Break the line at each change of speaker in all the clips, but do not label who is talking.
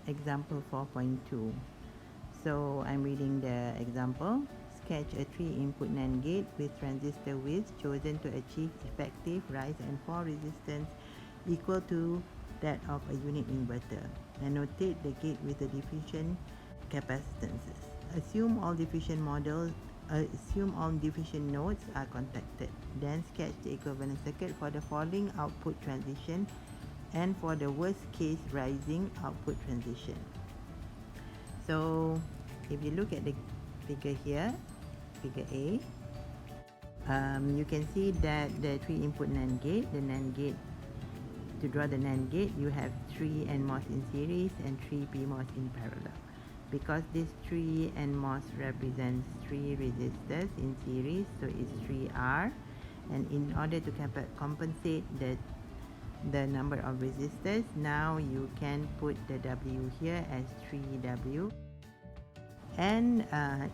example 4.2. So I'm reading the example. Sketch a 3-input NAND gate with transistor widths chosen to achieve effective rise and fall resistance equal to that of a unit inverter. Annotate the gate with the diffusion capacitances. Assume all diffusion nodes are contacted. Then sketch the equivalent circuit for the falling output transition and for the worst case rising output transition. So if you look at the figure here, figure A, you can see that the 3-input NAND gate, to draw the NAND gate, you have 3 NMOS in series and 3 PMOS in parallel. Because this 3 NMOS represents 3 resistors in series, so it's 3R, and in order to compensate the number of resistors, now you can put the W here as 3W. And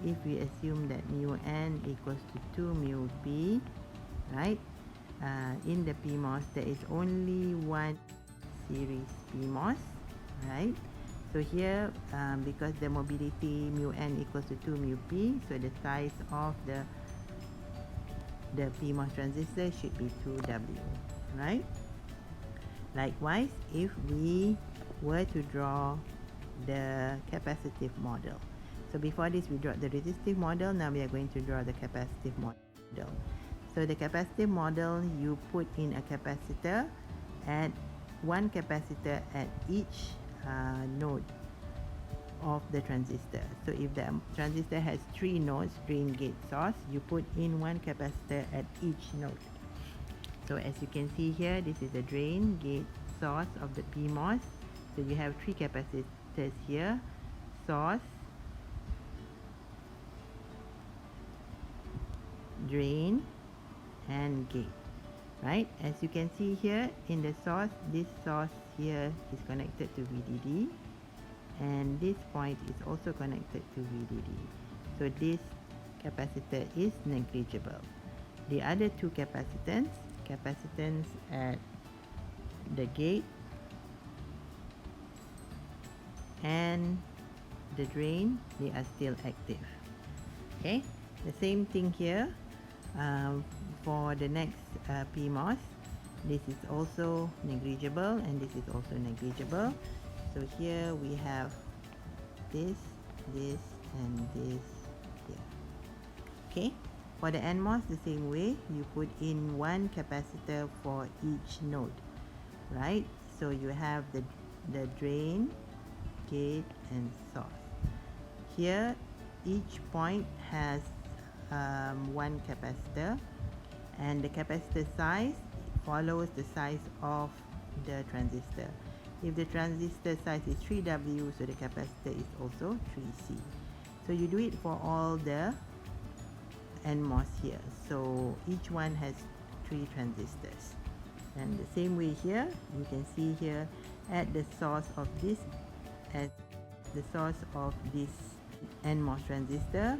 if we assume that mu N equals to 2 mu P, right, in the PMOS there is only one series PMOS, right? So here, because the mobility mu N equals to 2 mu P, so the size of the PMOS transistor should be 2W, right? Likewise, if we were to draw the capacitive model. So before this we draw the resistive model, now we are going to draw the capacitive model. So the capacitive model, you put in a capacitor at one capacitor at each node of the transistor. So if the transistor has 3 nodes, drain, gate, source, you put in one capacitor at each node. So as you can see here, this is the drain, gate, source of the PMOS. So you have 3 capacitors here, source, drain, and gate, right? As you can see here in the source, this source here is connected to VDD, and this point is also connected to VDD. So this capacitor is negligible. The other 2 capacitance at the gate and the drain, they are still active. Okay, the same thing here for the next PMOS. This is also negligible and this is also negligible. So here we have this, and this here. Okay, for the NMOS, the same way, you put in one capacitor for each node, right? So you have the drain, gate, and source. Here each point has one capacitor, and the capacitor size follows the size of the transistor. If the transistor size is 3W, so the capacitor is also 3C. So you do it for all the NMOS here. So each one has 3 transistors. And the same way here, you can see here at the source of this, NMOS transistor,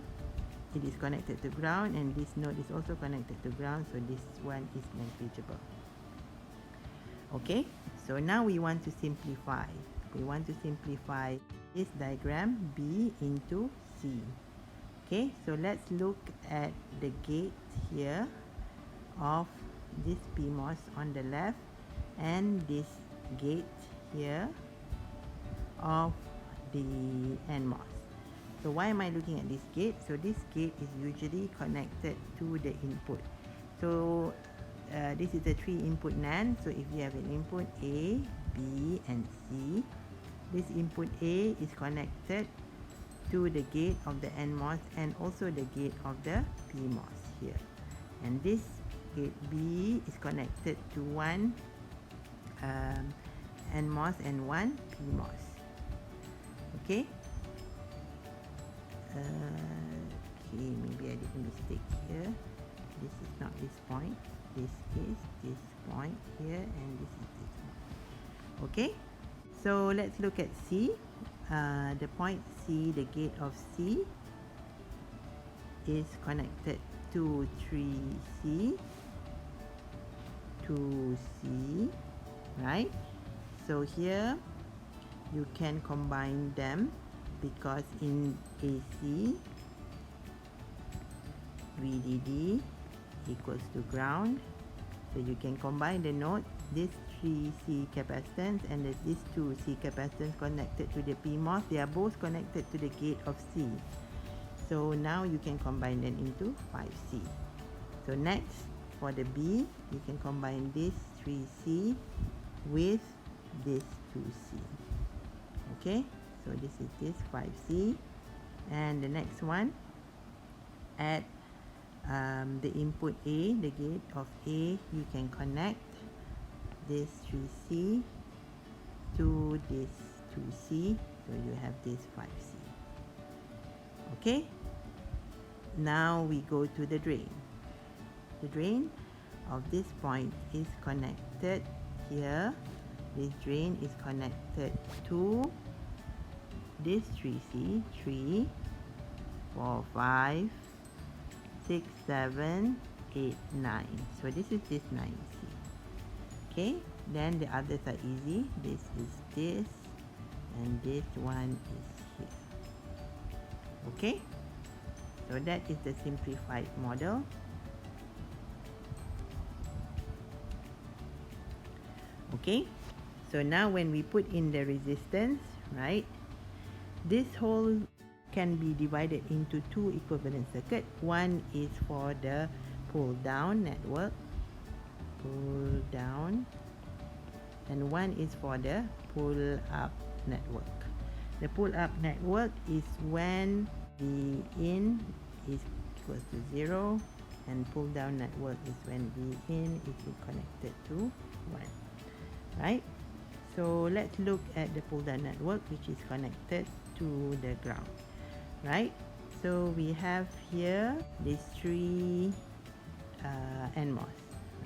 it is connected to ground, and this node is also connected to ground, so this one is negligible. Okay, so now we want to simplify. We want to simplify this diagram B into C. Okay, so let's look at the gate here of this PMOS on the left, and this gate here of the NMOS. So why am I looking at this gate? So this gate is usually connected to the input. So this is a 3-input NAND. So if you have an input A, B, and C, this input A is connected to the gate of the NMOS and also the gate of the PMOS here. And this gate B is connected to one NMOS and one PMOS. Okay. Okay, maybe I did a mistake here. This is not this point. This is this point here, and this is this point. Okay. So let's look at C. The point C, the gate of C, is connected to 3C, 2C, right? So here you can combine them, because in AC VDD equals to ground, so you can combine the node, this 3C capacitance and this 2C capacitance connected to the PMOS. They are both connected to the gate of C, so now you can combine them into 5C. So next, for the B, you can combine this 3C with this 2C. Okay, so this is this 5C, and the next one, at the input A, the gate of A, you can connect this 3C to this 2C, so you have this 5C. Okay, now we go to the drain. The drain of this point is connected here. This drain is connected to this 3C, 3, 4, 5, 6, 7, 8, 9. So this is this 9C. Okay, then the others are easy. This is this, and this one is here. Okay, so that is the simplified model. Okay, so now when we put in the resistance, right, this whole can be divided into two equivalent circuits. One is for the pull down network, pull down, and one is for the pull up network. The pull up network is when the in is equals to 0, and pull down network is when the in is connected to 1. Right, so let's look at the pull down network, which is connected to the ground. Right, so we have here these three NMOS.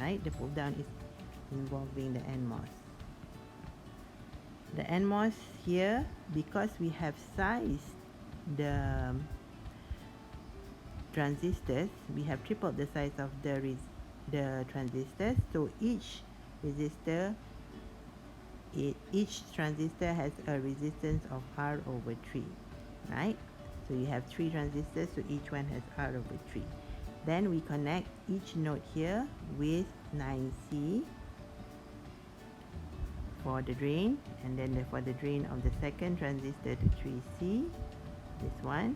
Right, the pull down is involving the NMOS. The NMOS here, because we have sized the transistors, we have tripled the size of the transistors, so each resistor, each transistor has a resistance of R over 3, right? So you have 3 transistors, so each one has R over 3. Then we connect each node here with 9C for the drain, and then for the drain of the second transistor to 3C, this one,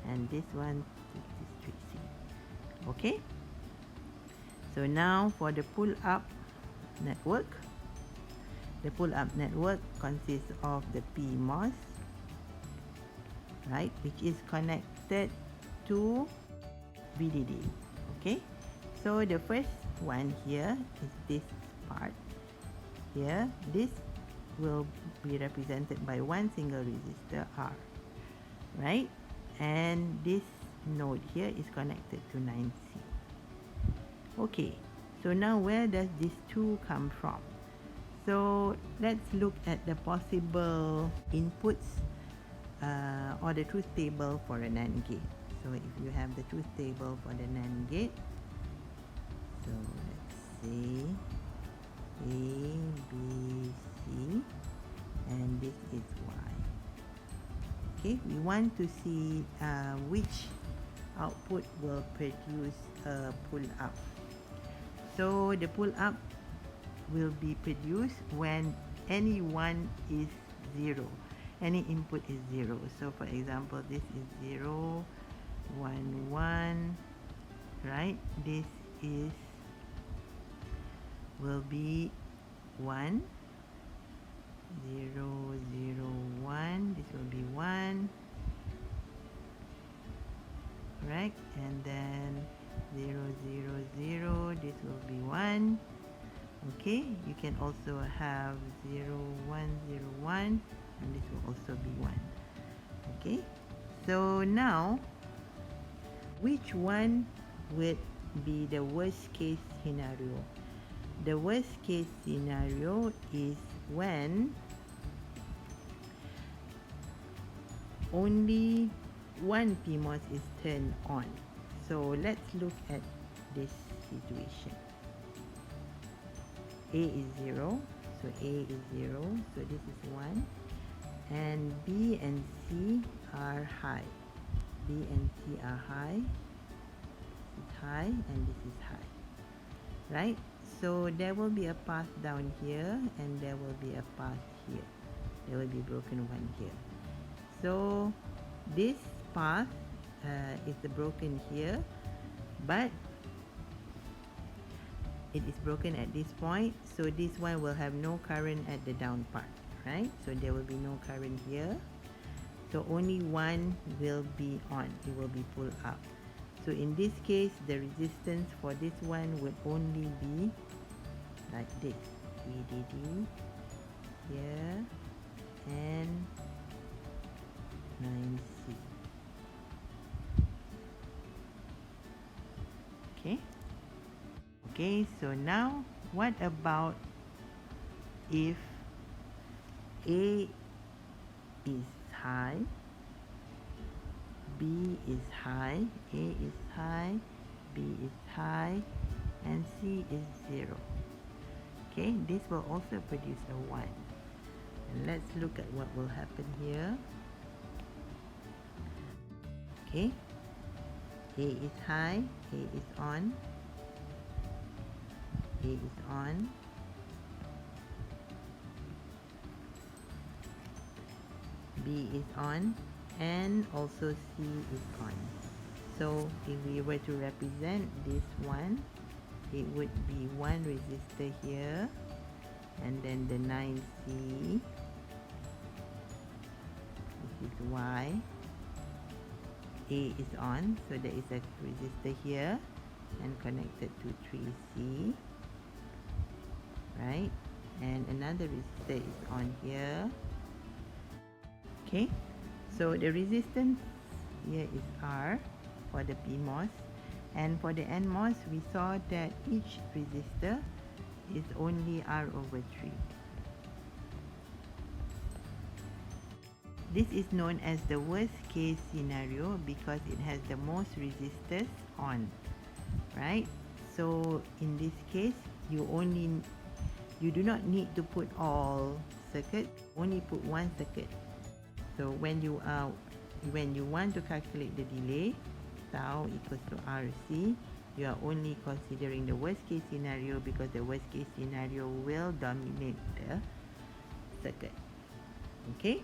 and this one is 3C. Okay, so now for the pull up network. The pull-up network consists of the PMOS, right, which is connected to VDD. Okay, so the first one here is this part here. This will be represented by one single resistor R, right, and this node here is connected to 9C. Okay, so now where does this 2 come from? So let's look at the possible inputs or the truth table for a NAND gate. So if you have the truth table for the NAND gate, so let's say A, B, C, and this is Y. Okay, we want to see which output will produce a pull-up. So the pull-up will be produced when any one is 0, any input is 0. So for example, this is 0, 1, 1, right? This is will be 1, 0, 0, 1. This will be 1, right? And then 0, 0, 0. This will be 1. Okay, you can also have 0, 1, 0, 1, and this will also be 1. Okay, so now which one would be the worst case scenario? The worst case scenario is when only one PMOS is turned on. So let's look at this situation. A is 0, so A is 0, so this is 1, and B and C are high. B and C are high. This is high and this is high, right? So there will be a path down here and there will be a path here. There will be broken one here. So this path is broken here, but it is broken at this point, so this one will have no current at the down part, right? So there will be no current here, so only one will be on, it will be pulled up. So in this case, the resistance for this one would only be like this, VDD here and 9C. Okay. Okay, so now what about if A is high, B is high, A is high, B is high, and C is 0. Okay, this will also produce a 1. And let's look at what will happen here. Okay, A is high, A is on, A is on, B is on, and also C is on. So if we were to represent this one, it would be one resistor here, and then the 9C, this is Y, A is on, so there is a resistor here and connected to 3C, right? And another resistor is on here. Okay, so the resistance here is R for the PMOS, and for the NMOS we saw that each resistor is only R over 3. This is known as the worst case scenario because it has the most resistors on, right? So in this case, you do not need to put all circuits, only put one circuit. So when you want to calculate the delay, tau equals to RC, you are only considering the worst case scenario because the worst case scenario will dominate the circuit. Okay.